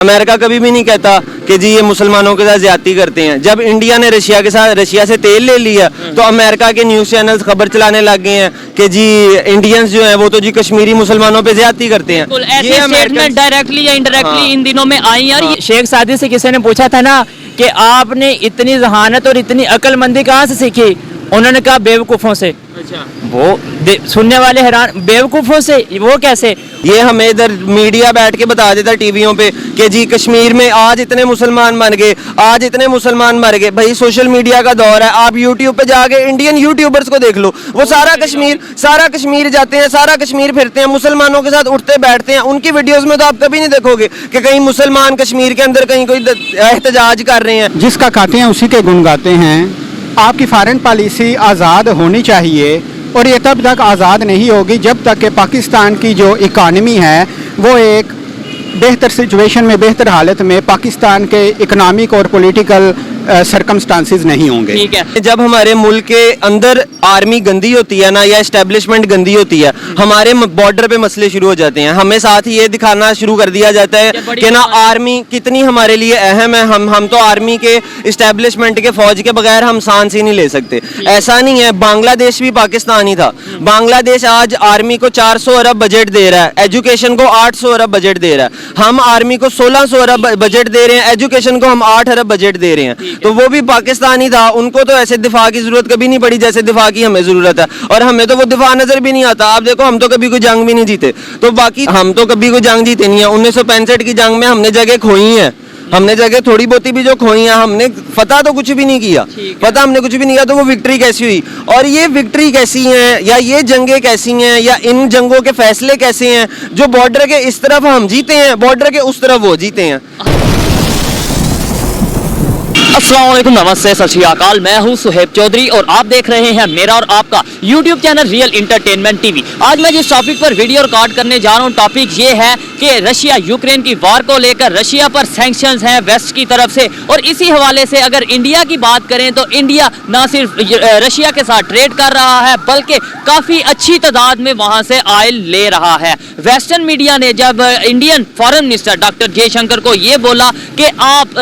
America कभी भी नहीं कहता कि जी ये मुसलमानों के साथ ज्यादती करते हैं। जब इंडिया ने रशिया से तेल ले लिया तो अमेरिका के न्यूज चैनल्स खबर चलाने लग गए हैं कि जी इंडियंस जो हैं वो तो जी कश्मीरी मुसलमानों पे ज्यादती करते हैं। ऐसे स्टेटमेंट डायरेक्टली या इनडायरेक्टली इन दिनों में आई यार। शेख सादी से किसी ने पूछा था ना कि आपने इतनी जहानत और इतनी अक्लमंदी कहाँ से सीखी, उन्होंने कहा बेवकूफों से। अच्छा। वो सुनने वाले हैरान, बेवकूफों से, वो कैसे? ये हमें इधर मीडिया बैठ के बता देता टीवियों पे कि जी कश्मीर में आज इतने मुसलमान मर गए, आज इतने मुसलमान मर गए। भाई सोशल मीडिया का दौर है, आप यूट्यूब पे जाके इंडियन यूट्यूबर्स को देख लो, वो सारा कश्मीर जाते हैं, सारा कश्मीर फिरते हैं, मुसलमानों के साथ उठते बैठते हैं। उनकी वीडियोस में तो आप कभी नहीं देखोगे कि कहीं मुसलमान कश्मीर के अंदर कहीं कोई एहतजाज कर रहे हैं। जिसका खाते हैं उसी के गुण गाते हैं। आपकी फॉरेन पॉलिसी आज़ाद होनी चाहिए और ये तब तक आज़ाद नहीं होगी जब तक कि पाकिस्तान की जो इकानमी है वो एक बेहतर सिचुएशन में, बेहतर हालत में पाकिस्तान के इकोनॉमिक और पॉलिटिकल सर्कमस्टांसेस नहीं होंगे। ठीक है, जब हमारे मुल्क के अंदर आर्मी गंदी होती है ना या एस्टेब्लिशमेंट गंदी होती है, हमारे बॉर्डर पे मसले शुरू हो जाते हैं। हमें साथ ही ये दिखाना शुरू कर दिया जाता है कि ना आर्मी कितनी हमारे लिए अहम है, हम तो आर्मी के एस्टेब्लिशमेंट के फौज के बगैर हम सांस ही नहीं ले सकते। ऐसा नहीं है, बांग्लादेश भी पाकिस्तान ही था। बांग्लादेश आज आर्मी को 400 अरब बजट दे रहा है, एजुकेशन को 800 अरब बजट दे रहा है। हम आर्मी को 1600 अरब बजट दे रहे हैं, एजुकेशन को हम 8 अरब बजट दे रहे हैं। तो वो भी पाकिस्तानी था, उनको तो ऐसे दिफा की जरूरत कभी नहीं पड़ी जैसे दिफा की हमें जरूरत है, और हमें तो वो दिफा नजर भी नहीं आता। आप देखो, हम तो कभी कोई जंग भी नहीं जीते, तो बाकी हम तो कभी कोई जंग जीते नहीं है। 1965 की जंग में हमने जगह खोई है, हमने जगह थोड़ी बहुती भी जो खोई है, हमने फतह तो कुछ भी नहीं किया, पता हमने कुछ भी नहीं किया। तो वो विक्ट्री कैसी हुई, और ये विक्ट्री कैसी है या ये जंगें कैसी हैं या इन जंगों के फैसले कैसे हैं जो बॉर्डर के इस तरफ हम जीते हैं, बॉर्डर के उस तरफ वो जीते हैं। अस्सलाम वालेकुम, नमस्ते, सत श्री अकाल। मैं हूं सुहेब चौधरी और आप देख रहे हैं मेरा और आपका YouTube channel real entertainment TV. आज मैं जिस टॉपिक पर वीडियो रिकॉर्ड करने जा रहा हूं, टॉपिक ये है कि रशिया यूक्रेन की वार को लेकर रशिया पर सैंक्शंस हैं वेस्ट की तरफ से, और इसी हवाले से अगर इंडिया की बात करें तो इंडिया ना सिर्फ रशिया के साथ ट्रेड कर रहा है बल्कि काफ़ी अच्छी तादाद में वहाँ से ऑयल ले रहा है। वेस्टर्न मीडिया ने जब Indian foreign minister doctor Jaishankar को ये बोला कि आप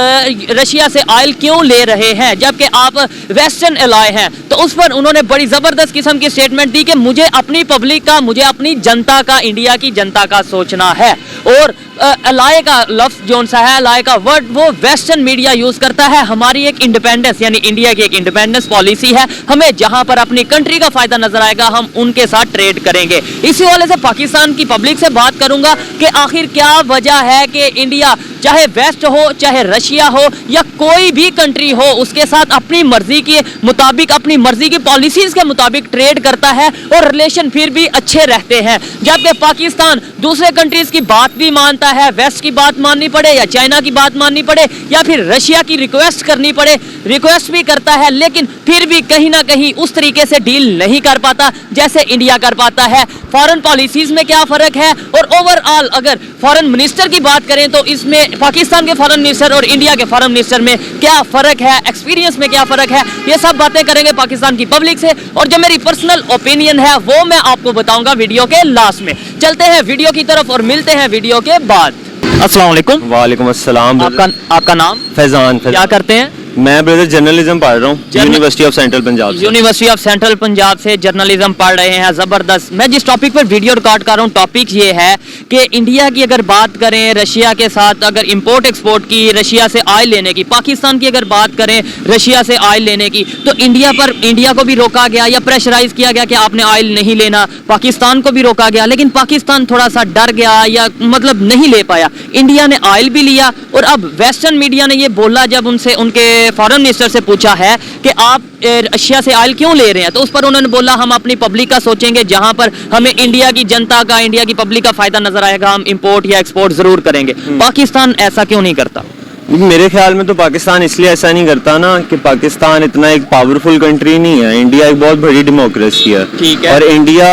रशिया से ऑयल क्यों ले रहे हैं जबकि आप वेस्टर्न एलाय हैं, तो उस पर उन्होंने बड़ी जबरदस्त किस्म की स्टेटमेंट दी कि मुझे अपनी पब्लिक का, मुझे अपनी जनता का, इंडिया की जनता का सोचना है। और अलाय का लफ्ज जो सा है, अलाय का वर्ड वो वेस्टर्न मीडिया यूज करता है। हमारी एक इंडिपेंडेंस यानी इंडिया की एक इंडिपेंडेंस पॉलिसी है, हमें जहां पर अपनी कंट्री का फायदा नजर आएगा हम उनके साथ ट्रेड करेंगे। इसी वाले से पाकिस्तान की पब्लिक से बात करूंगा कि आखिर क्या वजह है कि इंडिया चाहे वेस्ट हो, चाहे रशिया हो या कोई भी कंट्री हो, उसके साथ अपनी मर्जी के मुताबिक, अपनी मर्जी की पॉलिसीज के मुताबिक ट्रेड करता है और रिलेशन फिर भी अच्छे रहते हैं। जबकि पाकिस्तान दूसरे कंट्रीज की बात भी मानता है, वेस्ट की बात माननी पड़े या चाइना की बात माननी पड़े या फिर रशिया की रिक्वेस्ट करनी पड़े, रिक्वेस्ट भी करता है, लेकिन फिर भी कहीं ना कहीं उस तरीके से डील नहीं कर पाता जैसे इंडिया कर पाता है। फॉरेन पॉलिसीज में क्या फर्क है, और ओवरऑल अगर फॉरेन मिनिस्टर की बात करें तो इसमें पाकिस्तान के फॉरेन मिनिस्टर और इंडिया के फॉरेन मिनिस्टर में क्या फर्क है, एक्सपीरियंस में क्या फर्क है, ये सब बातें करेंगे पाकिस्तान की पब्लिक से। और जो मेरी पर्सनल ओपिनियन है वो मैं आपको बताऊंगा वीडियो के लास्ट में। चलते हैं वीडियो की तरफ और मिलते हैं वीडियो के बाद। अस्सलाम वालेकुम। वालेकुम अस्सलाम। आपका नाम? फैजान। क्या करते हैं? मैं ब्रदर जर्नलिज्म पढ़ रहा हूँ यूनिवर्सिटी ऑफ सेंट्रल पंजाब से। यूनिवर्सिटी ऑफ सेंट्रल पंजाब से जर्नलिज्म पढ़ रहे हैं, जबरदस्त। मैं जिस टॉपिक पर वीडियो रिकॉर्ड कर रहा हूँ, टॉपिक ये है कि इंडिया की अगर बात करें रशिया के साथ, अगर इंपोर्ट एक्सपोर्ट की, रशिया से ऑयल लेने की, पाकिस्तान की अगर बात करें रशिया से ऑयल लेने की, तो इंडिया को भी रोका गया या प्रेशराइज किया गया कि आपने ऑयल नहीं लेना। पाकिस्तान को भी रोका गया, लेकिन पाकिस्तान थोड़ा सा डर गया या मतलब नहीं ले पाया। इंडिया ने ऑयल भी लिया, और अब वेस्टर्न मीडिया ने ये बोला जब उनसे उनके फॉरेन मिनिस्टर से पूछा है कि आप रशिया से ऑयल क्यों ले रहे हैं, तो उस पर उन्होंने बोला हम अपनी पब्लिक का सोचेंगे, जहां पर हमें इंडिया की जनता का, इंडिया की पब्लिक का फायदा नजर आएगा हम इंपोर्ट या एक्सपोर्ट जरूर करेंगे। पाकिस्तान ऐसा क्यों नहीं करता? मेरे ख्याल में तो पाकिस्तान इसलिए ऐसा नहीं करता ना कि पाकिस्तान इतना एक पावरफुल कंट्री नहीं है। इंडिया एक बहुत बड़ी डेमोक्रेसी है, ठीक है। और इंडिया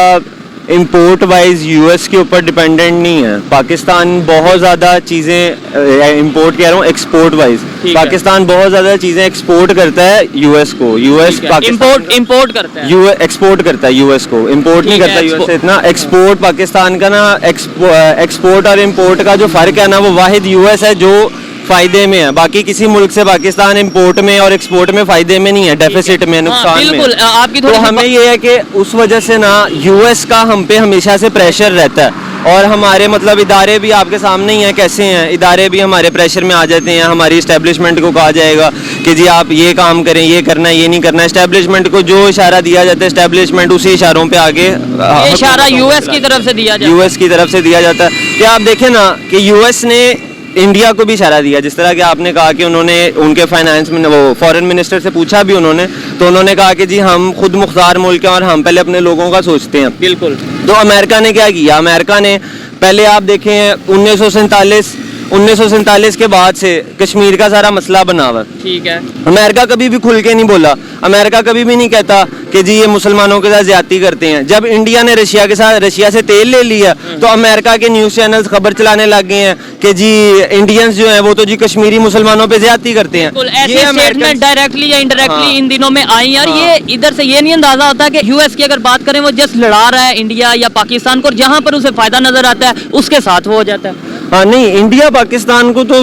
इंपोर्ट वाइज यूएस के ऊपर डिपेंडेंट नहीं है। पाकिस्तान बहुत ज़्यादा चीज़ें इंपोर्ट कह रहा हूँ, एक्सपोर्ट वाइज पाकिस्तान बहुत ज़्यादा चीज़ें एक्सपोर्ट करता है यूएस को। यूएस इंपोर्ट करता है, यूएस एक्सपोर्ट करता है यूएस को, इंपोर्ट नहीं करता यूएस से इतना। एक्सपोर्ट पाकिस्तान का ना, एक्सपोर्ट और इंपोर्ट का जो फ़र्क है ना, वो वाहिद यूएस है जो फायदे में है। बाकी किसी मुल्क से पाकिस्तान इंपोर्ट में और एक्सपोर्ट में फायदे में नहीं है, डेफिसिट में, नुकसान में। बिल्कुल, आपकी तो हमें ये है कि उस वजह से ना यूएस का हम पे हमेशा से प्रेशर रहता है, और हमारे मतलब इदारे भी आपके सामने ही हैं कैसे हैं। इदारे भी हमारे प्रेशर में आ जाते हैं। हमारी इस्टेब्लिशमेंट को कहा जाएगा कि जी आप ये काम करें, ये करना है, ये नहीं करना है। इस्टेब्लिशमेंट को जो इशारा दिया जाता है, इस्टेब्लिशमेंट उसी इशारों पे आगे इशारा यूएस की तरफ से दिया जाता है। यूएस की तरफ से दिया जाता है। कि आप देखें ना कि यूएस ने इंडिया को भी इशारा दिया, जिस तरह कि आपने कहा कि उन्होंने उनके फाइनेंस में वो फॉरेन मिनिस्टर से पूछा भी उन्होंने, तो उन्होंने कहा कि जी हम खुद मुख्तार मुल्क हैं और हम पहले अपने लोगों का सोचते हैं। बिल्कुल। तो अमेरिका ने क्या किया? अमेरिका ने पहले आप देखें 1947 के बाद से कश्मीर का सारा मसला बना हुआ। ठीक है। अमेरिका कभी भी खुल के नहीं बोला। अमेरिका कभी भी नहीं कहता कि जी ये मुसलमानों के साथ ज्यादती करते हैं। जब इंडिया ने रशिया से तेल ले लिया तो अमेरिका के न्यूज़ चैनल्स खबर चलाने लग गए हैं कि जी इंडियंस जो हैं वो तो जी कश्मीरी मुसलमानों पे ज्यादती करते हैं। ऐसे स्टेटमेंट डायरेक्टली या इनडायरेक्टली इन दिनों में आई यार। ये इधर से ये नहीं अंदाजा होता कि यूएस की अगर बात करें वो जस्ट लड़ा रहा है इंडिया या पाकिस्तान को, और जहां पर उसे फायदा नजर आता है उसके साथ वो हो जाता है। हाँ नहीं, इंडिया पाकिस्तान को तो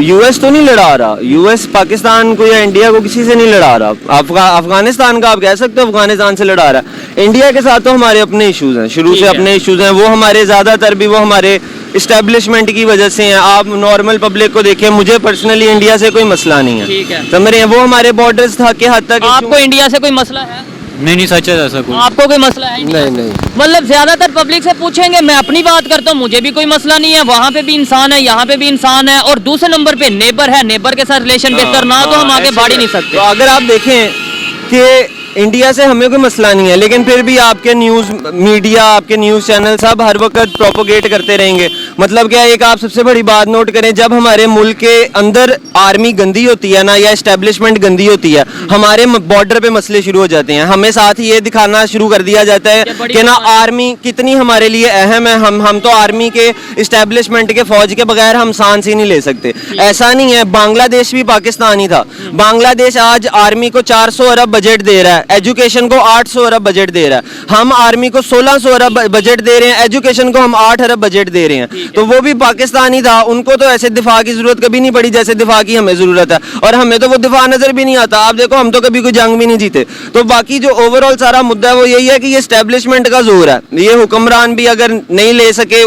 यूएस तो नहीं लड़ा रहा। यूएस पाकिस्तान को या इंडिया को किसी से नहीं लड़ा रहा। अफगानिस्तान का आप कह सकते हो अफगानिस्तान से लड़ा रहा है। इंडिया के साथ तो हमारे अपने इश्यूज हैं, शुरू से अपने इश्यूज हैं। वो हमारे ज्यादातर भी वो हमारे इस्टेब्लिशमेंट की वजह से हैं। आप नॉर्मल पब्लिक को देखें, मुझे पर्सनली इंडिया से कोई मसला नहीं है, समझ रहे हैं। वो हमारे बॉर्डर्स के हद तक। आपको इंडिया से कोई मसला है? नहीं सच है, ऐसा कोई आपको कोई मसला है? नहीं। मतलब ज्यादातर पब्लिक से पूछेंगे, मैं अपनी बात करता हूँ, मुझे भी कोई मसला नहीं है। वहाँ पे भी इंसान है, यहाँ पे भी इंसान है, और दूसरे नंबर पे नेबर है। नेबर के साथ रिलेशन बेहतर ना तो हम आगे बढ़ ही नहीं सकते। तो अगर आप देखें कि इंडिया से हमें कोई मसला नहीं है, लेकिन फिर भी आपके न्यूज़ मीडिया, आपके न्यूज़ चैनल सब हर वक्त प्रोपोगेट करते रहेंगे। मतलब क्या, एक आप सबसे बड़ी बात नोट करें, जब हमारे मुल्क के अंदर आर्मी गंदी होती है ना, या एस्टेब्लिशमेंट गंदी होती है, हमारे बॉर्डर पे मसले शुरू हो जाते हैं। हमें साथ ही ये दिखाना शुरू कर दिया जाता है कि ना आर्मी कितनी हमारे लिए अहम है। हम तो आर्मी के इस्टेब्लिशमेंट के फौज के बगैर हम सांस ही नहीं ले सकते। ऐसा नहीं है, बांग्लादेश भी पाकिस्तान ही था। बांग्लादेश आज आर्मी को 400 अरब बजट दे रहा है, एजुकेशन को 800 अरब बजट दे रहा है। हम आर्मी को 1600 अरब बजट दे रहे हैं, एजुकेशन को हम 8 अरब बजट दे रहे हैं। तो वो भी पाकिस्तानी था, उनको तो ऐसे दिफा की जरूरत कभी नहीं पड़ी जैसे दिफा की हमें जरूरत है, और हमें तो वो दिफा नजर भी नहीं आता। आप देखो, हम तो कभी कोई जंग भी नहीं जीते। तो बाकी जो ओवरऑल सारा मुद्दा है वो यही है कि ये एस्टेब्लिशमेंट का जोर है। ये हुक्मरान भी अगर नहीं ले सके,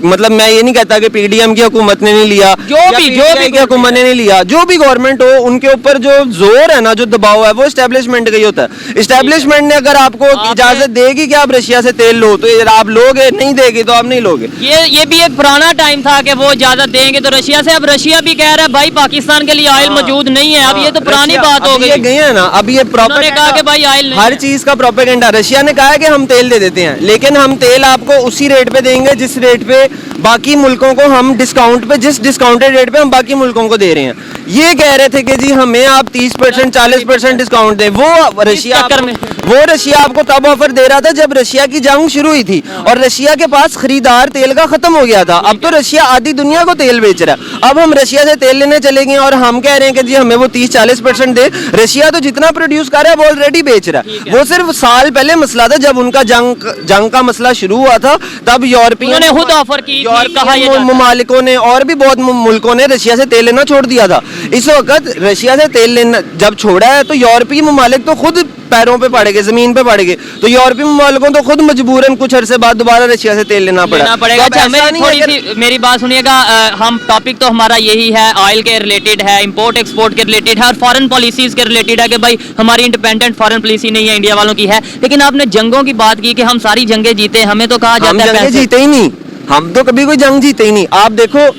मतलब मैं ये नहीं कहता कि पीडीएम की हुकूमत ने नहीं लिया, जो भी हुकूमत ने नहीं लिया, जो भी गवर्नमेंट हो, उनके ऊपर जो जोर है ना, जो दबाव है, वो एस्टेब्लिशमेंट का ही होता है। एस्टेब्लिशमेंट ने अगर आपको इजाजत देगी कि आप रशिया से तेल लो तो आप लोगे, नहीं देगी तो आप नहीं लोगे। ये भी एक पुराना टाइम था कि वो इजाजत देंगे तो रशिया से। अब रशिया भी कह रहा है भाई पाकिस्तान के लिए ऑयल मौजूद नहीं है। अब ये तो पुरानी बात हो गई। ये गए हैं ना, अब ये प्रोपेगेंडा कहा कि भाई ऑयल नहीं, हर चीज का प्रोपेगेंडा। रशिया ने कहा है कि हम तेल दे देते हैं, लेकिन हम तेल आपको उसी रेट पे देंगे जिस रेट पे बाकी मुल्कों को हम डिस्काउंट पे, जिस डिस्काउंटेड रेट पे हम बाकी मुल्कों को दे रहे हैं। ये कह रहे थे कि जी हमें आप 30% 40% डिस्काउंट दें। वो रशिया आपको तब ऑफर दे रहा था जब रशिया की जंग शुरू हुई थी और रशिया के पास खरीदार तेल का खत्म हो गया था। अब तो रशिया आधी दुनिया को तेल बेच रहा है। अब हम रशिया से तेल लेने चले गए और हम कह रहे हैं कि जी हमें वो 30-40% दे। रशिया तो जितना प्रोड्यूस कर रहा है वो ऑलरेडी बेच रहा है। वो सिर्फ साल पहले मसला था, जब उनका जंग का मसला शुरू हुआ था, तब यूरोपियन ने खुद ऑफर की, ममालिकों ने और भी बहुत मुल्कों ने रशिया से तेल लेना छोड़ दिया था। इस वक्त रशिया से तेल लेना जब छोड़ा है तो यूरोपीय ममालिक तो खुद पैरों पे पड़ गए, जमीन पे पड़ गए। तो यूरोपीय ममालिकों तो खुद मजबूरन कुछ अरसे बाद दोबारा रशिया से तेल लेना पड़ेगा। अच्छा, मेरी बात सुनिएगा। हम टॉपिक तो हमारा यही है, ऑयल के रिलेटेड है, इंपोर्ट एक्सपोर्ट के रिलेटेड है, और फॉरेन पॉलिसीज के रिलेटेड है कि भाई हमारी इंडिपेंडेंट फॉरेन पॉलिसी नहीं है, इंडिया वालों की है। लेकिन आपने जंगों की बात की कि हम सारी जंगें जीते, हमें तो कहा जाता है जीते ही नहीं, हम तो कभी कोई जंग जीते ही नहीं। आप देखो,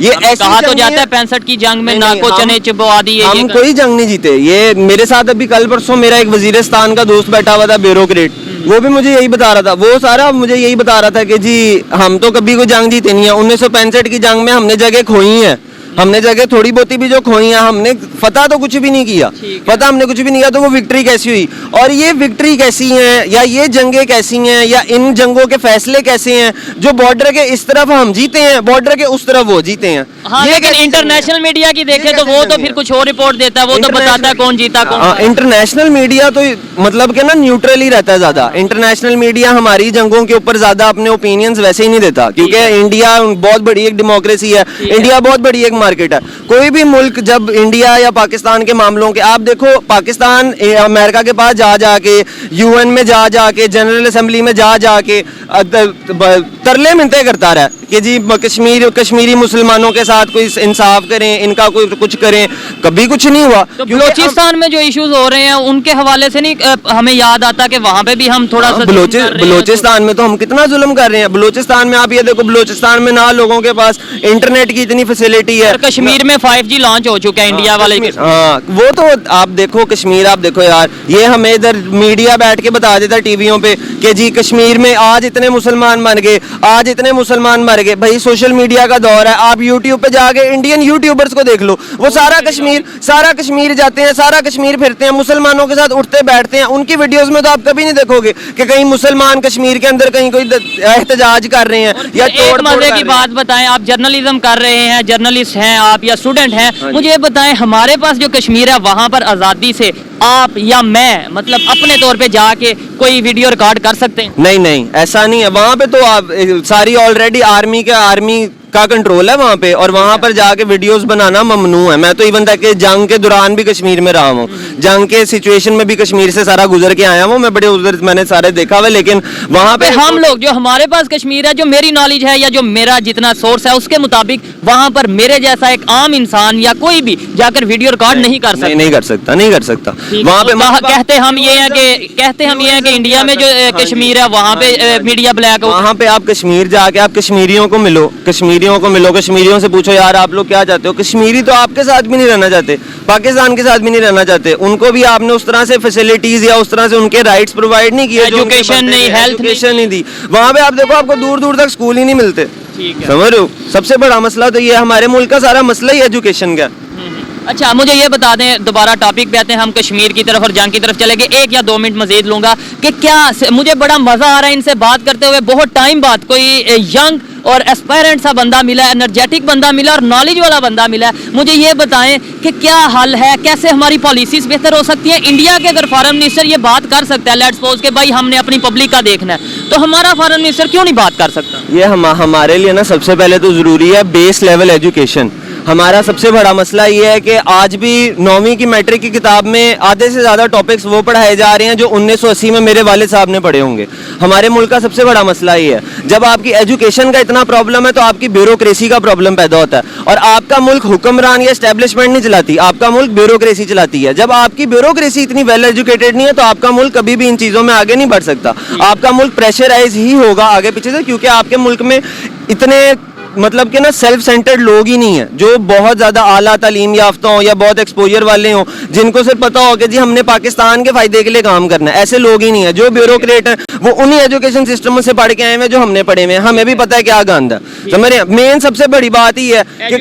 ये ऐसा कहा तो जाता है 65 की जंग में नाको चने चबवा दिए। हम कोई जंग नहीं जीते। ये मेरे साथ अभी कल परसों मेरा एक वजीरिस्तान का दोस्त बैठा हुआ था, ब्यूरोक्रेट, वो भी मुझे यही बता रहा था। वो सारा मुझे यही बता रहा था कि जी हम तो कभी कोई जंग जीते नहीं है। 1965 की जंग में हमने जगह खोई है, हमने जगह थोड़ी बहुती भी जो खोई हैं, हमने फतह तो कुछ भी नहीं किया, फतह हमने कुछ भी नहीं किया, तो वो विक्ट्री कैसी हुई? और ये विक्ट्री कैसी है या ये जंगें कैसी हैं या इन जंगों के फैसले कैसे हैं जो बॉर्डर के इस तरफ हम जीते हैं, बॉर्डर के उस तरफ वो जीते हैं? हाँ, ये लेकिन कैसी इंटरनेशनल मीडिया की देखें तो वो तो फिर कुछ और रिपोर्ट देता है, वो तो बताता है कौन जीता कौन हारा। इंटरनेशनल मीडिया तो मतलब कि ना न्यूट्रल ही रहता है ज्यादा। इंटरनेशनल मीडिया हमारी जंगों के ऊपर ज्यादा अपने ओपिनियंस वैसे ही नहीं देता, क्योंकि इंडिया बहुत बड़ी एक डेमोक्रेसी है, इंडिया बहुत बड़ी एक मार्केट है। कोई भी मुल्क जब इंडिया या पाकिस्तान के मामलों के, आप देखो पाकिस्तान अमेरिका के पास जा जाके, यूएन में जा जाके, जनरल असेंबली में जा जाके तरले मिन्नतें करता रहा कि जी कश्मीरी मुसलमानों के साथ कोई इंसाफ करें, इनका कोई कुछ करें, कभी कुछ नहीं हुआ। तो बलूचिस्तान में जो इश्यूज हो रहे हैं उनके हवाले से नहीं हमें याद आता कि वहां पे भी हम थोड़ा सा बलूचिस्तान में तो हम कितना जुल्म कर रहे हैं। बलूचिस्तान में आप ये देखो, बलूचिस्तान में ना लोगों के पास इंटरनेट की इतनी फैसिलिटी है। कश्मीर में 5G लॉन्च हो चुका है इंडिया वाले। हाँ, वो तो आप देखो कश्मीर, आप देखो यार, ये हमें इधर मीडिया बैठ के बता देता टीवियों पे कि जी कश्मीर में आज इतने मुसलमान मर गए, आज इतने मुसलमान मर गए। भाई सोशल मीडिया का दौर है, आप यूट्यूब पे जाके इंडियन यूट्यूबर्स को देख लो, वो सारा कश्मीर जाते हैं, सारा कश्मीर फिरते हैं, मुसलमानों के साथ उठते बैठते हैं। उनकी वीडियोस में तो आप कभी नहीं देखोगे कि कहीं मुसलमान कश्मीर के अंदर कहीं कोई एहतजाज कर रहे हैं या एक मजे की बात बताएं, आप जर्नलिज्म कर रहे हैं, जर्नलिस्ट हैं आप या स्टूडेंट हैं, मुझे ये बताएं हमारे पास जो कश्मीर है वहां पर आजादी से आप या मैं मतलब अपने तौर पे जाके कोई वीडियो रिकॉर्ड कर सकते हैं? नहीं, ऐसा नहीं है। वहां पे तो आप सारी ऑलरेडी आर्मी का कंट्रोल है वहाँ पे, और वहाँ पर जाके वीडियोस बनाना ममनू है। मैं तो इवन तक कि जंग के दौरान भी कश्मीर में रहा हूँ, जंग के सिचुएशन में भी कश्मीर से सारा गुजर के आया हूँ मैं, बड़े उधर मैंने सारे देखा हुआ। लेकिन वहाँ पे हम लोग जो हमारे पास कश्मीर है, जो मेरी नॉलेज है या जो मेरा जितना सोर्स है उसके मुताबिक वहाँ पर मेरे जैसा एक आम इंसान या कोई भी जाकर वीडियो रिकॉर्ड नहीं कर सकता। नहीं कर सकता। वहाँ पे कहते हम ये है कि इंडिया में जो कश्मीर है वहाँ पे मीडिया ब्लैक हो। वहाँ पे आप कश्मीर जाके आप कश्मीरियों को मिलो, कश्मीरियों से पूछो यार आप लोग क्या चाहते हो। कश्मीरी तो आपके साथ भी नहीं रहना चाहते, पाकिस्तान के साथ भी नहीं रहना चाहते। उनको भी आपने उस तरह से फैसिलिटीज या उस तरह से उनके राइट्स प्रोवाइड नहीं किए, एजुकेशन नहीं, हेल्थ नहीं दी। वहाँ पे आप देखो आपको दूर दूर तक स्कूल ही नहीं मिलते। समझ रहे हो, सबसे बड़ा मसला तो ये हमारे मुल्क का सारा मसला ही एजुकेशन का। अच्छा मुझे ये बता दें, दोबारा टॉपिक पे आते हैं, हम कश्मीर की तरफ और जंग की तरफ चलेंगे। 1 या 2 मिनट मजीद लूंगा कि क्या मुझे बड़ा मजा आ रहा है इनसे बात करते हुए। बहुत टाइम बाद कोई यंग और एस्पायरेंट सा बंदा मिला, एनर्जेटिक बंदा मिला और नॉलेज वाला बंदा मिला। मुझे ये बताएं कि क्या हल है, कैसे हमारी पॉलिसीज बेहतर हो सकती हैं। इंडिया के अगर फॉरेन मिनिस्टर ये बात कर सकता है, लेट्स सपोज कि भाई हमने अपनी पब्लिक का देखना है, तो हमारा फॉरेन मिनिस्टर क्यों नहीं बात कर सकता? ये हमारे लिए ना सबसे पहले तो जरूरी है बेस लेवल एजुकेशन। हमारा सबसे बड़ा मसला ये है कि आज भी 9वीं की मैट्रिक की किताब में आधे से ज़्यादा टॉपिक्स वो पढ़ाए जा रहे हैं जो 1980 में मेरे वालिद साहब ने पढ़े होंगे। हमारे मुल्क का सबसे बड़ा मसला ये है, जब आपकी एजुकेशन का इतना प्रॉब्लम है तो आपकी ब्यूरोक्रेसी का प्रॉब्लम पैदा होता है। और आपका मुल्क हुक्मरान या एस्टेब्लिशमेंट नहीं चलाती, आपका मुल्क ब्यूरोक्रेसी चलाती है। जब आपकी ब्यूरोक्रेसी इतनी वेल एजुकेटेड नहीं है तो आपका मुल्क कभी भी इन चीज़ों में आगे नहीं बढ़ सकता। आपका मुल्क प्रेशराइज ही होगा आगे पीछे से, क्योंकि आपके मुल्क में इतने मतलब कि ना सेल्फ सेंटर्ड लोग ही नहीं है जो बहुत ज़्यादा आला तालीम याफ्ता हों या बहुत एक्सपोजर वाले हों, जिनको सिर्फ पता हो कि जी हमने पाकिस्तान के फ़ायदे के लिए काम करना है। ऐसे लोग ही नहीं है। जो ब्यूरोक्रेट हैं वो उन्हीं एजुकेशन सिस्टम से पढ़ के आए हैं जो हमने पढ़े हुए हैं। हमें भी पता है क्या गंद है, समझ रहे हैं। मेन सबसे बड़ी बात ही है कि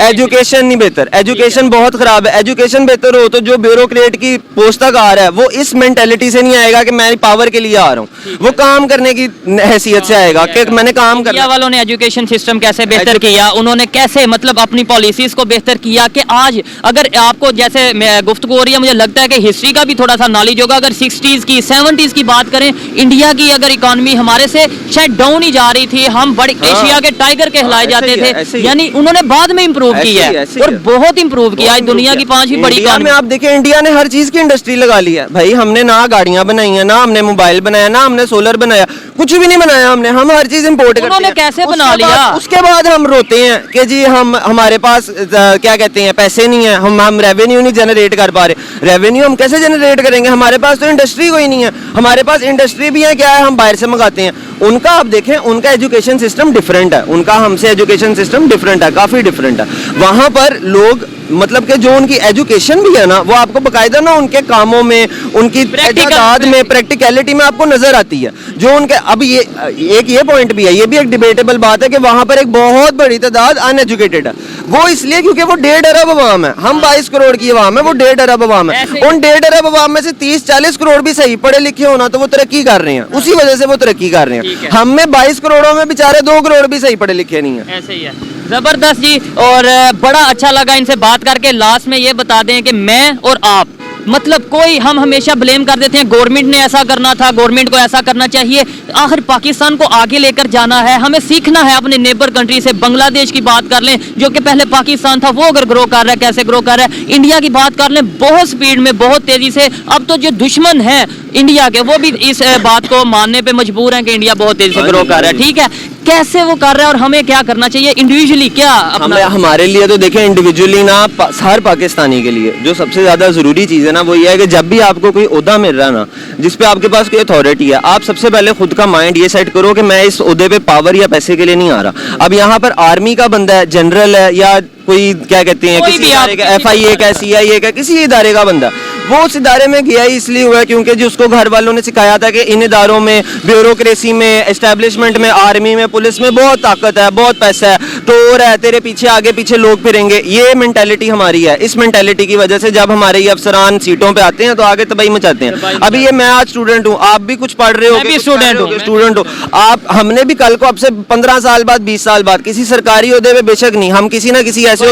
एजुकेशन नहीं बेहतर, एजुकेशन बहुत ख़राब है। एजुकेशन बेहतर हो तो जो ब्यूरोक्रेट की पोस्ट तक आ रहा है वो इस मेंटेलिटी से नहीं आएगा कि मैं पावर के लिए आ रहा हूँ, वो काम करने की हैसियत से आएगा कि मैंने काम करना। वालों ने एजुकेशन सिस्टम कैसे बेहतर किया, उन्होंने कैसे मतलब अपनी पॉलिसीज को बेहतर किया कि आज अगर आपको जैसे गुफ्तगू हो रही है, मुझे लगता है कि हिस्ट्री का भी थोड़ा सा नॉलेज होगा। अगर 60s की 70s की बात करें, इंडिया की अगर इकोनॉमी हमारे से शायद डाउन ही जा रही थी, हम बड़े एशिया के टाइगर कहलाए जाते थे, यानी उन्होंने बाद में इंप्रूव किया है और बहुत इंप्रूव किया है। दुनिया की 5वीं बड़ी इकोनॉमी। आप देखिए इंडिया ने हर चीज की इंडस्ट्री लगा ली है भाई। हमने ना गाड़ियां बनाई है, ना हमने मोबाइल बनाया, ना हमने सोलर बनाया, कुछ भी नहीं बनाया हमने। हम हर चीज इंपोर्ट करते हैं। कैसे बना लिया? उसके बाद हम रोते हैं कि जी हमारे पास क्या कहते हैं पैसे नहीं है, हम रेवेन्यू नहीं जनरेट कर पा रहे। रेवेन्यू हम कैसे जनरेट करेंगे? हमारे पास तो इंडस्ट्री कोई नहीं है। हमारे पास इंडस्ट्री भी है क्या है, हम बाहर से मंगाते हैं। उनका आप देखें, उनका एजुकेशन सिस्टम डिफरेंट है, उनका हमसे एजुकेशन सिस्टम डिफरेंट है, काफ़ी डिफरेंट है। वहाँ पर लोग मतलब कि जो उनकी एजुकेशन भी है ना, वो आपको बकायदा ना उनके कामों में, उनकी इजादात में, प्रैक्टिकलिटी में आपको नजर आती है। जो उनके अब ये पॉइंट भी है, ये भी एक डिबेटेबल बात है कि वहां पर एक बहुत बड़ी तादाद अनएजुकेटेड है। वो इसलिए क्योंकि वो 1.5 अरब अवाम है, हम 22 करोड़ की अवाम है, वो 1.5 अरब अवाम है। उन 1.5 अरब अवाम में से 30-40 करोड़ भी सही पढ़े लिखे होना तो वो तरक्की कर रहे हैं, उसी वजह से वो तरक्की कर रहे हैं। हम में 22 करोड़ों में बेचारे 2 करोड़ भी सही पढ़े लिखे नहीं है। ऐसे ही है। जबरदस्त जी, और बड़ा अच्छा लगा इनसे बात करके। लास्ट में ये बता दें कि मैं और आप, मतलब कोई, हम हमेशा ब्लेम कर देते हैं गवर्नमेंट ने ऐसा करना था, गवर्नमेंट को ऐसा करना चाहिए। आखिर पाकिस्तान को आगे लेकर जाना है, हमें सीखना है अपने नेबर कंट्री से। बांग्लादेश की बात कर लें, जो कि पहले पाकिस्तान था, वो अगर ग्रो कर रहा है, कैसे ग्रो कर रहा है। इंडिया की बात कर लें, बहुत स्पीड में, बहुत तेजी से। अब तो जो दुश्मन है इंडिया के, वो भी इस बात को मानने पे मजबूर हैं कि इंडिया बहुत तेजी से ग्रो कर रहा है। ठीक है, कैसे वो कर रहा है और हमें क्या करना चाहिए इंडिविजुअली, क्या अपना? हमारे लिए तो देखें, इंडिविजुअली ना, हर पाकिस्तानी के लिए जो सबसे ज्यादा जरूरी चीज है ना, वो ये है कि जब भी आपको कोई ओहदा मिल रहा है ना, जिसपे आपके पास कोई अथॉरिटी है, आप सबसे पहले खुद का माइंड ये सेट करो कि मैं इस ओहदे पे पावर या पैसे के लिए नहीं आ रहा। अब यहाँ पर आर्मी का बंदा है, जनरल है, या कोई क्या कहते हैं, किसी इदारे का, FIA का, CIA का, किसी इदारे का बंदा, वो उस इदारे में गया ही इसलिए हुआ क्योंकि जिसको घर वालों ने सिखाया था कि इन इदारों में, ब्यूरोक्रेसी में, एस्टेब्लिशमेंट में, आर्मी में, पुलिस में बहुत ताकत है, बहुत पैसा है, टोर है, तेरे पीछे आगे पीछे लोग फिरेंगे। ये मेंटालिटी हमारी है। इस मेंटालिटी की वजह से जब हमारे ये अफसरान सीटों पे आते हैं तो आगे तबाही मचाते हैं। अभी ये मैं आज स्टूडेंट हूँ, आप भी कुछ पढ़ रहे हो, स्टूडेंट हो आप, हमने भी कल को अब से 15 साल बाद, 20 साल बाद किसी सरकारी ओहदे पे, बेशक नहीं, हम किसी ना किसी ऐसे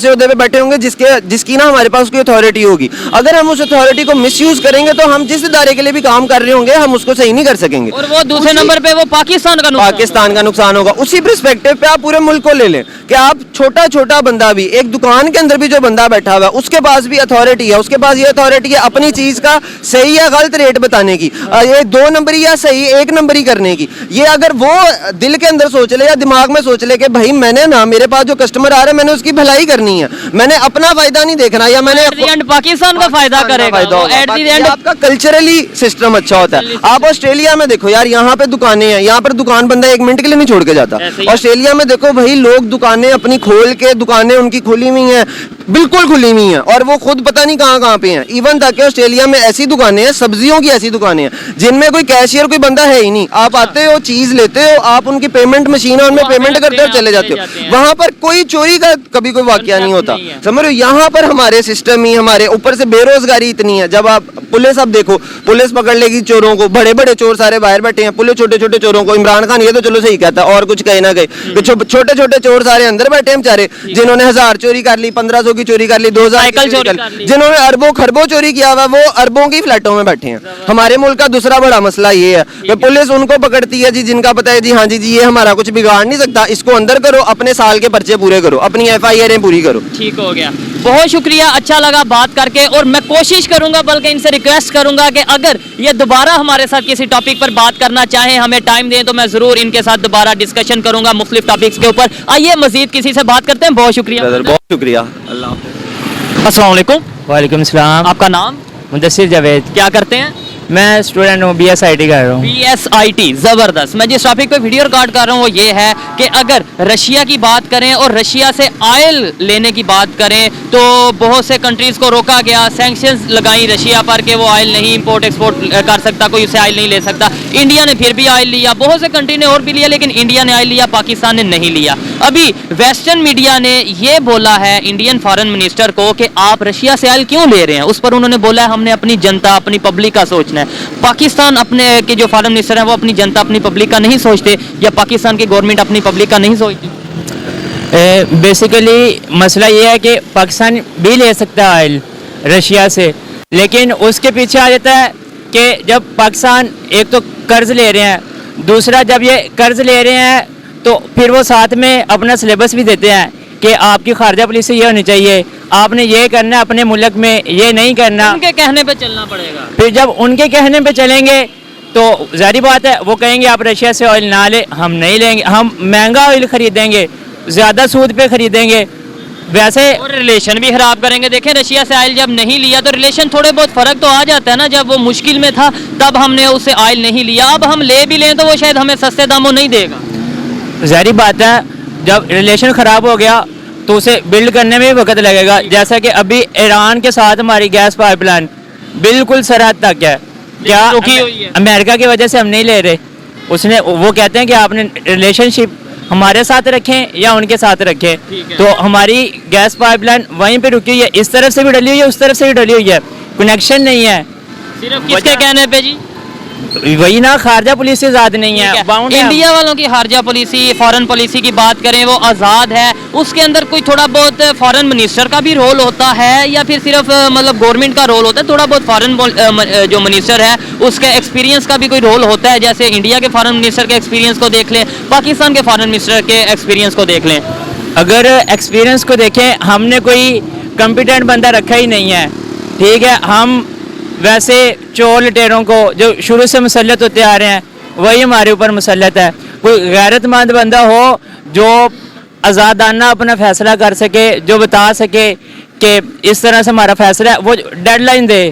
ओहदे पे, बैठे होंगे जिसकी ना हमारे पास कोई अथॉरिटी होगी। अगर हम उस अथॉरिटी को मिसयूज करेंगे तो हम जिस इदारे के लिए भी काम कर रहे होंगे, हम उसको सही नहीं कर सकेंगे, और वो दूसरे नंबर पे वो पाकिस्तान का नुकसान होगा। उसी पर्सपेक्टिव पे आप पूरे मुल्क को ले लें कि आप छोटा छोटा बंदा भी, एक दुकान के अंदर भी जो बंदा बैठा हुआ है, उसके पास भी अथॉरिटी है, उसके पास ये अथॉरिटी है अपनी चीज का सही या गलत रेट बताने की, ये 2 नंबरी या सही 1 नंबरी करने की। ये अगर वो दिल के अंदर सोच ले या दिमाग में सोच ले कि भाई मैंने ना, मेरे पास जो कस्टमर आ रहा है, मैंने उसकी भलाई करनी है, मैंने अपना फायदा नहीं देखना, या मैंने पाकिस्तान का फायदा करेगा, आपका कल्चरली सिस्टम अच्छा होता है। आप ऑस्ट्रेलिया में देखो यार, यहाँ पे दुकानें हैं, यहाँ पर दुकान बंदा 1 मिनट के लिए नहीं छोड़ के जाता। ऑस्ट्रेलिया में देखो भाई, लोग दुकानें अपनी खोल के, दुकानें उनकी खुली हुई हैं, बिल्कुल खुली हुई हैं, और वो खुद पता नहीं कहाँ कहाँ पे हैं। इवन तक कि ऑस्ट्रेलिया में ऐसी दुकानें हैं, सब्जियों की ऐसी दुकानें हैं जिनमें कोई कैशियर, कोई बंदा है ही नहीं। आप आते हो, चीज लेते हो, आप उनकी पेमेंट मशीन है, उनमें पेमेंट करते हो, चले जाते हो। वहां पर कोई चोरी का कभी कोई वाकया नहीं होता, समझ रहे हो। यहाँ पर हमारे सिस्टम ही, हमारे ऊपर से बेरोजगारी इतनी है। जब आप पुलिस, अब देखो, पुलिस पकड़ लेगी चोरों को, बड़े बड़े चोर सारे बाहर बैठे हैं, पुलिस छोटे छोटे चोरों को, इमरान खान ये तो चलो सही कहता है, और कुछ कहे ना कहे, छोटे छोटे चोर सारे अंदर बैठे हैं बेचारे, जिन्होंने 1000 चोरी कर ली, 1500 की चोरी कर ली, 2000 जिन्होंने अरबों खरबों चोरी किया हुआ, वो अरबों की फ्लैटों में बैठे हैं। हमारे मुल्क का दूसरा बड़ा मसला ये है कि पुलिस उनको पकड़ती है जी, जिनका पता है जी, हाँ जी ये हमारा कुछ बिगाड़ नहीं सकता, इसको अंदर करो, अपने साल के पर्चे पूरे करो, अपनी FIR पूरी करो। ठीक हो गया, बहुत शुक्रिया, अच्छा लगा बात करके। और मैं कोशिश करूंगा, बल्कि इनसे रिक्वेस्ट करूंगा कि अगर ये दोबारा हमारे साथ किसी टॉपिक पर बात करना चाहें, हमें टाइम दें, तो मैं जरूर इनके साथ दोबारा डिस्कशन करूंगा मुख्तलिफ टॉपिक्स के ऊपर। आइए मजीद किसी से बात करते हैं। बहुत शुक्रिया। बहुत शुक्रिया। अल्लाह। अस्सलाम वालेकुम। वालेकुम सलाम। आपका नाम? मुदस्सिर जावेद। क्या करते हैं? मैं स्टूडेंट हूँ, BSIT कर रहा हूँ। BSIT, जबरदस्त। मैं जिस टॉपिक पे वीडियो रिकॉर्ड कर रहा हूँ वो ये है कि अगर रशिया की बात करें और रशिया से ऑयल लेने की बात करें, तो बहुत से कंट्रीज को रोका गया, सैंक्शंस लगाई रशिया पर कि वो ऑयल नहीं इंपोर्ट एक्सपोर्ट कर सकता, कोई उससे ऑयल नहीं ले सकता। इंडिया ने फिर भी ऑयल लिया, बहुत से कंट्री ने और भी लिया, लेकिन इंडिया ने ऑयल लिया, पाकिस्तान ने नहीं लिया। अभी वेस्टर्न मीडिया ने ये बोला है इंडियन फॉरेन मिनिस्टर को कि आप रशिया से ऑयल क्यों ले रहे हैं। उस पर उन्होंने बोला है हमने अपनी जनता, अपनी पब्लिक का सोचना है। पाकिस्तान अपने के जो फॉरेन मिनिस्टर है वो अपनी जनता, अपनी पब्लिक का नहीं सोचते, या पाकिस्तान की गवर्नमेंट अपनी पब्लिक का नहीं सोचती? बेसिकली मसला ये है कि पाकिस्तान भी ले सकता है ऑयल रशिया से, लेकिन उसके पीछे आ जाता है कि जब पाकिस्तान एक तो कर्ज ले रहे हैं, दूसरा जब ये कर्ज ले रहे हैं तो फिर वो साथ में अपना सिलेबस भी देते हैं कि आपकी खारजा पॉलिसी ये होनी चाहिए, आपने ये करना है अपने मुल्क में, ये नहीं करना। उनके कहने पे चलना पड़ेगा। फिर जब उनके कहने पे चलेंगे तो जाहिर बात है वो कहेंगे आप रशिया से ऑयल ना ले, हम नहीं लेंगे, हम महंगा ऑयल खरीदेंगे, ज़्यादा सूद पे खरीदेंगे, वैसे और रिलेशन भी खराब करेंगे। देखें रशिया से ऑयल जब नहीं लिया तो रिलेशन थोड़े बहुत फ़र्क तो आ जाता है ना। जब वो मुश्किल में था तब हमने उससे ऑयल नहीं लिया, अब हम ले भी लें तो वो शायद हमें सस्ते दामों नहीं देगा। जाहिर बात है जब रिलेशन ख़राब हो गया तो उसे बिल्ड करने में भी वक्त लगेगा। जैसा कि अभी ईरान के साथ हमारी गैस पाइपलाइन बिल्कुल सरहद तक है, क्या रुकी हुई है। अमेरिका की वजह से हम नहीं ले रहे। उसने वो कहते हैं कि आपने रिलेशनशिप हमारे साथ रखें या उनके साथ रखें, तो हमारी गैस पाइपलाइन वहीं पे रुकी हुई है, इस तरफ से भी डली हुई है, उस तरफ से भी डली हुई है, कनेक्शन नहीं है। सिर्फ किसके कहने पे जी? वही ना, खारजा पुलिस से आजाद नहीं है, बाउंड है। इंडिया वालों की खारजा पॉलिसी, फॉरेन पॉलिसी की बात करें वो आज़ाद है, उसके अंदर कोई थोड़ा बहुत फॉरेन मिनिस्टर का भी रोल होता है या फिर सिर्फ मतलब गवर्नमेंट का रोल होता है? थोड़ा बहुत फॉरेन जो मिनिस्टर है उसके एक्सपीरियंस का भी कोई रोल होता है? जैसे इंडिया के फॉरेन मिनिस्टर के एक्सपीरियंस को देख लें, पाकिस्तान के फॉरेन मिनिस्टर के एक्सपीरियंस को देख लें। अगर एक्सपीरियंस को देखें, हमने कोई कॉम्पिटेंट बंदा रखा ही नहीं है, ठीक है। हम वैसे चोर लटेरों को जो शुरू से मुसल्लत होते आ रहे हैं वही हमारे ऊपर मुसल्लत है। कोई गैरतमंद बंदा हो जो आज़ादाना अपना फैसला कर सके, जो बता सके कि इस तरह से हमारा फैसला है, वो डेडलाइन दे।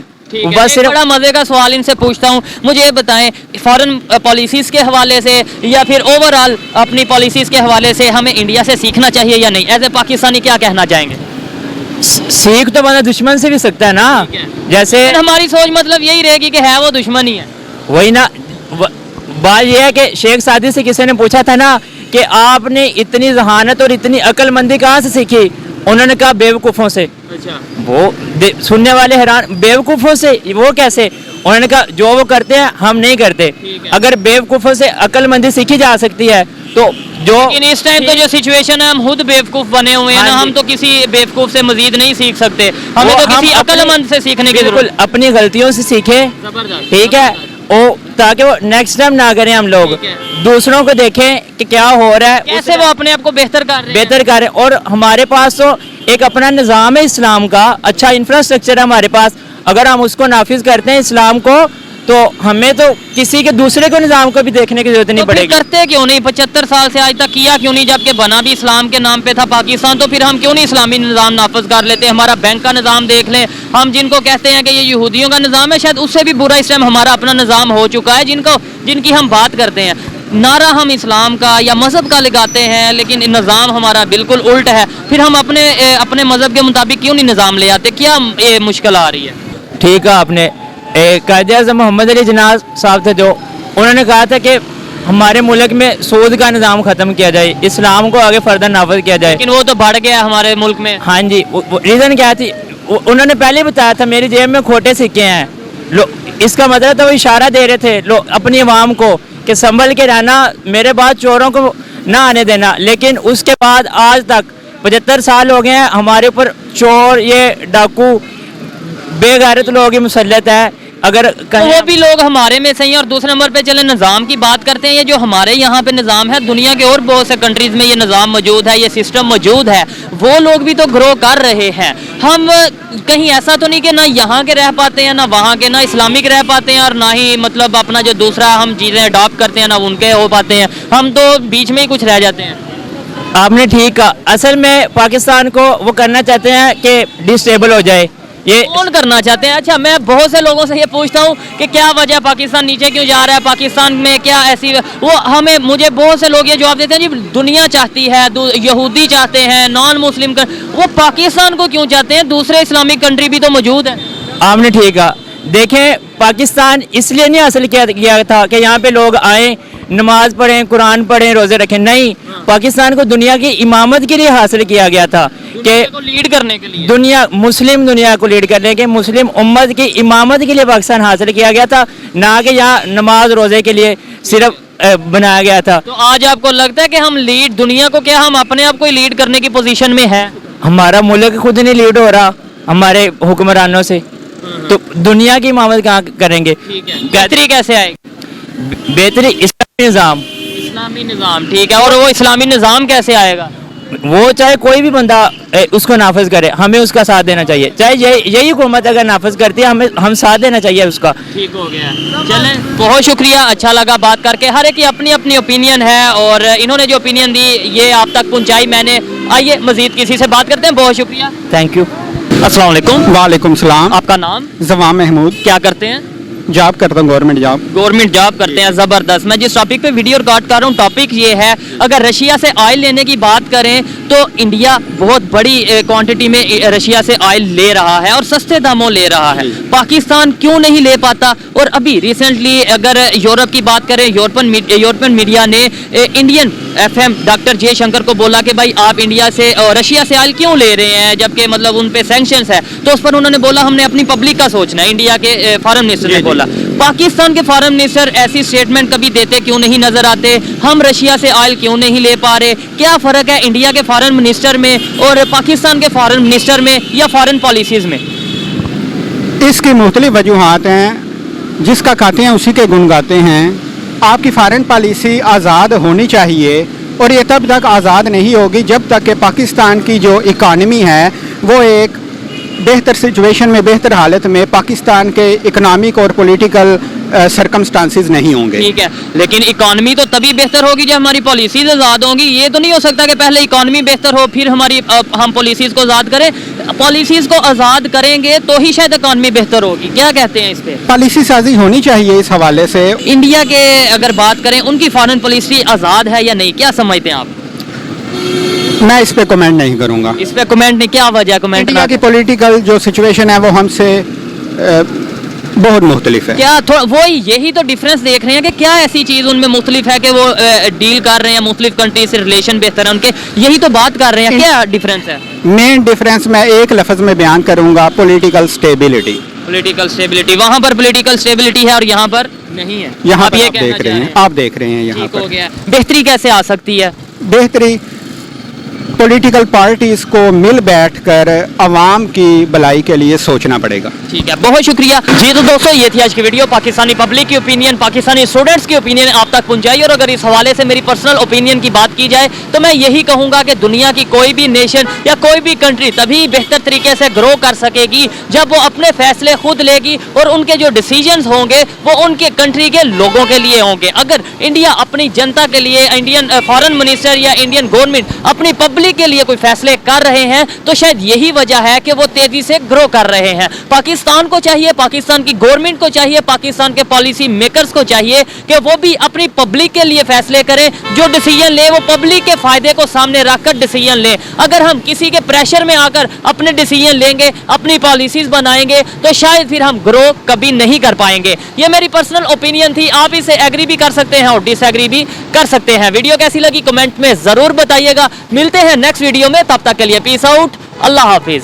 बस सिर्फ बड़ा मजे का सवाल इनसे पूछता हूँ, मुझे ये बताएं फॉरेन पॉलिसीज़ के हवाले से या फिर ओवरऑल अपनी पॉलिसीज़ के हवाले से हमें इंडिया से सीखना चाहिए या नहीं? एज ए पाकिस्तानी क्या कहना चाहेंगे? सीख तो बंदा दुश्मन से भी सकता है ना, जैसे हमारी सोच मतलब यही रहेगी कि है वो दुश्मन ही है। वही ना, बात यह है कि शेख सादी से किसी ने पूछा था ना कि आपने इतनी जहानत और इतनी अक्लमंदी कहाँ से सीखी? उन्होंने कहा बेवकूफ़ों से। अच्छा। वो सुनने वाले हैरान, बेवकूफ़ों से वो कैसे? उन्होंने कहा जो वो करते हैं हम नहीं करते। अगर बेवकूफ़ों से अक्लमंदी सीखी जा सकती है तो जो इस टाइम तो जो सिचुएशन है हम खुद बेवकूफ बने हुए हैं ना, हम तो किसी बेवकूफ से मजीद नहीं सीख सकते, हमें तो किसी अक्लमंद से सीखने की जरूरत। अपनी गलतियों से सीखे, ठीक है, ओ ताकि वो नेक्स्ट टाइम ना करें। हम लोग दूसरों को देखें कि क्या हो रहा है, कैसे वो अपने आप को बेहतर कर रहे हैं। और हमारे पास तो एक अपना निज़ाम है इस्लाम का, अच्छा इंफ्रास्ट्रक्चर है हमारे पास। अगर हम उसको नाफिज करते हैं इस्लाम को, तो हमें तो किसी के दूसरे को निज़ाम को भी देखने की जरूरत नहीं पड़ेगी। करते क्यों नहीं? 75 साल से आज तक किया क्यों नहीं? जबकि बना भी इस्लाम के नाम पे था पाकिस्तान, तो फिर हम क्यों नहीं इस्लामी निज़ाम नाफिज कर लेते? हमारा बैंक का निज़ाम देख लें, हम जिनको कहते हैं कि ये यहूदियों का निज़ाम है, शायद उससे भी बुरा इस टाइम हमारा अपना निज़ाम हो चुका है, जिनकी हम बात करते हैं। नारा हम इस्लाम का या मज़हब का लगाते हैं, लेकिन निज़ाम हमारा बिल्कुल उल्ट है। फिर हम अपने मज़हब के मुताबिक क्यों नहीं निज़ाम ले आते? क्या मुश्किल आ रही है? ठीक है, आपने कायद-ए-आज़म मोहम्मद अली जिन्ना साहब थे, जो उन्होंने कहा था कि हमारे मुल्क में सूद का निज़ाम ख़त्म किया जाए, इस्लाम को आगे फर्दर नाफिज किया जाए। लेकिन वो तो बढ़ गया हमारे मुल्क में। हाँ जी, रीज़न क्या थी? उन्होंने पहले बताया था मेरी जेब में खोटे सिक्के हैं। इसका मतलब तो वो इशारा दे रहे थे अपनी आवाम को कि संभल के रहना, मेरे बाद चोरों को ना आने देना। लेकिन उसके बाद आज तक 75 साल हो गए हैं, हमारे ऊपर चोर, ये डाकू, बेगैरत लोग ही मुसल्लत है। अगर तो वो भी लोग हमारे में सही हैं। और दूसरे नंबर पे चले निज़ाम की बात करते हैं, ये जो हमारे यहाँ पे निज़ाम है, दुनिया के और बहुत से कंट्रीज़ में ये निज़ाम मौजूद है, ये सिस्टम मौजूद है, वो लोग भी तो ग्रो कर रहे हैं। हम कहीं ऐसा तो नहीं कि ना यहाँ के रह पाते हैं, ना वहाँ के, ना इस्लामिक रह पाते हैं, और ना ही मतलब अपना जो दूसरा हम चीज़ें अडॉप्ट करते हैं ना उनके हो पाते हैं, हम तो बीच में ही कुछ रह जाते हैं। आपने ठीक कहा, असल में पाकिस्तान को वो करना चाहते हैं कि डिस्टेबल हो जाए। ये कौन करना चाहते हैं? अच्छा, मैं बहुत से लोगों से ये पूछता हूँ कि क्या वजह पाकिस्तान नीचे क्यों जा रहा है, पाकिस्तान में क्या ऐसी मुझे बहुत से लोग ये जवाब देते हैं जी दुनिया चाहती है, यहूदी चाहते हैं, नॉन मुस्लिम वो पाकिस्तान को क्यों चाहते हैं? दूसरे इस्लामिक कंट्री भी तो मौजूद है। आपने ठीक कहा, देखें पाकिस्तान इसलिए नहीं हासिल किया था कि यहाँ पे लोग आए, नमाज पढ़ें, कुरान पढ़ें, रोज़े रखें। नहीं, पाकिस्तान को दुनिया की इमामत के लिए हासिल किया गया था कि लीड करने के लिए, मुस्लिम दुनिया को लीड करने के, मुस्लिम उम्मत की इमामत के लिए पाकिस्तान हासिल किया गया था, ना कि यहाँ नमाज रोज़े के लिए सिर्फ बनाया गया था। तो आज आपको लगता है कि हम लीड दुनिया को, क्या हम अपने आप को लीड करने की पोजीशन में है? हमारा मुल्क खुद नहीं लीड हो रहा हमारे हुक्मरानों से, तो दुनिया की इमामत कहाँ करेंगे? बेहतरी कैसे आएगी? बेहतरी इस्लामी निज़ाम, ठीक है। और वो इस्लामी निज़ाम कैसे आएगा? वो चाहे कोई भी बंदा उसको नाफिज करे, हमें उसका साथ देना चाहिए। चाहे यही हुकूमत अगर नाफिज करती है, हम साथ देना चाहिए उसका। ठीक हो गया, चलें, बहुत शुक्रिया, अच्छा लगा बात करके। हर एक की अपनी अपनी ओपिनियन है और इन्होंने जो ओपिनियन दी ये आप तक पहुंचाई मैंने। आइए मजीद किसी से बात करते हैं। बहुत शुक्रिया, थैंक यू। अस्सलाम वालेकुम। वालेकुम सलाम। आपका नाम? जवाम महमूद। क्या करते हैं? जॉब करता हूँ, गवर्नमेंट जॉब करते हैं। ज़बरदस्त। मैं जिस टॉपिक पे वीडियो रिकॉर्ड कर रहा हूँ, टॉपिक ये है, अगर रशिया से ऑयल लेने की बात करें तो इंडिया बहुत बड़ी क्वांटिटी में रशिया से ऑयल ले रहा है और सस्ते दामों ले रहा है, पाकिस्तान क्यों नहीं ले पाता? और अभी रिसेंटली अगर यूरोप की बात करें, यूरोपियन मीडिया ने इंडियन एफएम डॉक्टर जयशंकर को बोला कि भाई आप इंडिया से और रशिया से ऑयल क्यों ले रहे हैं, जबकि मतलब उन पे सैंक्शंस है। तो उस पर उन्होंने बोला हमने अपनी पब्लिक का सोचना है। इंडिया के फॉरेन मिनिस्टर ने बोला। पाकिस्तान के फॉरेन मिनिस्टर ऐसी स्टेटमेंट कभी देते क्यों नहीं नजर आते? हम रशिया से ऑयल क्यों नहीं ले पा रहे? क्या फर्क है इंडिया के फॉरेन मिनिस्टर में और पाकिस्तान के फॉरेन मिनिस्टर में या फॉरेन पॉलिसीज में? इसकी मुख्तलिफ वजूहात हैं, जिसका खाते हैं उसी के गुण गाते हैं। आपकी फॉरेन पॉलिसी आज़ाद होनी चाहिए और ये तब तक आज़ाद नहीं होगी जब तक कि पाकिस्तान की जो इकानमी है वो एक बेहतर सिचुएशन में, बेहतर हालत में पाकिस्तान के इकनॉमिक और पॉलिटिकल सरकमस्टांसिस नहीं होंगे। ठीक है, लेकिन इकॉनमी तो तभी बेहतर होगी जब हमारी पॉलिसीज आज़ाद होंगी। ये तो नहीं हो सकता कि पहले इकॉनमी बेहतर हो फिर हम पॉलिसीज को आज़ाद करें। पॉलिसीज को आज़ाद करेंगे तो ही शायद इकॉनमी बेहतर होगी। क्या कहते हैं इस पे? पॉलिसी साजी होनी चाहिए इस हवाले से। इंडिया के अगर बात करें, उनकी फॉरेन पॉलिसी आज़ाद है या नहीं, क्या समझते हैं आप? मैं इस पे कमेंट नहीं करूंगा। इस पे कमेंट नहीं, क्या वजह है कमेंट इंडिया की पॉलिटिकल जो सिचुएशन है वो हमसे बहुत मुख्तलिफ है। क्या थोड़ा वो यही तो डिफरेंस देख रहे हैं कि क्या ऐसी चीज उनमें मुख्तलिफ है कि वो डील कर रहे हैं मुख्तलिफ कंट्री से, रिलेशन बेहतर है उनके, यही तो बात कर रहे हैं। क्या डिफरेंस है? मेन डिफरेंस मैं एक लफ्ज में बयान करूंगा, पॉलिटिकल स्टेबिलिटी। पॉलिटिकल स्टेबिलिटी, वहां पर पॉलिटिकल स्टेबिलिटी है और यहाँ पर नहीं है। यहाँ आप पर ये आप कहना देख रहे चाह हैं, आप देख रहे हैं यहाँ ठीक हो पर गया। बेहतरी कैसे आ सकती है? बेहतरी पॉलिटिकल पार्टीज को मिल बैठकर अवाम की भलाई के लिए सोचना पड़ेगा। ठीक है, बहुत शुक्रिया जी। तो दोस्तों ये थी आज की वीडियो, पाकिस्तानी पब्लिक की ओपिनियन, पाकिस्तानी स्टूडेंट्स की ओपिनियन आप तक पहुंचाई। और अगर इस हवाले से मेरी पर्सनल ओपिनियन की बात की जाए तो मैं यही कहूंगा कि दुनिया की कोई भी नेशन या कोई भी कंट्री तभी बेहतर तरीके से ग्रो कर सकेगी जब वो अपने फैसले खुद लेगी और उनके जो डिसीजंस होंगे वो उनके कंट्री के लोगों के लिए होंगे। अगर इंडिया अपनी जनता के लिए, इंडियन फॉरेन मिनिस्टर या इंडियन गवर्नमेंट अपनी पब्लिक के लिए कोई फैसले कर रहे हैं तो शायद यही वजह है कि वो तेजी से ग्रो कर रहे हैं। पाकिस्तान को चाहिए, पाकिस्तान की गवर्नमेंट को चाहिए, पाकिस्तान के पॉलिसी मेकर्स को चाहिए कि वो भी अपनी पब्लिक के लिए फैसले करें। जो डिसीजन ले वो पब्लिक के फायदे को सामने रखकर डिसीजन ले। अगर हम किसी के प्रेशर में आकर अपने डिसीजन लेंगे, अपनी पॉलिसीज बनाएंगे तो शायद फिर हम ग्रो कभी नहीं कर पाएंगे। ये मेरी पर्सनल ओपिनियन थी, आप इसे एग्री भी कर सकते हैं और डिसएग्री भी कर सकते हैं। वीडियो कैसी लगी कमेंट में जरूर बताइएगा। मिलते हैं नेक्स्ट वीडियो में, तब तक के लिए पीस आउट, अल्लाह हाफिज।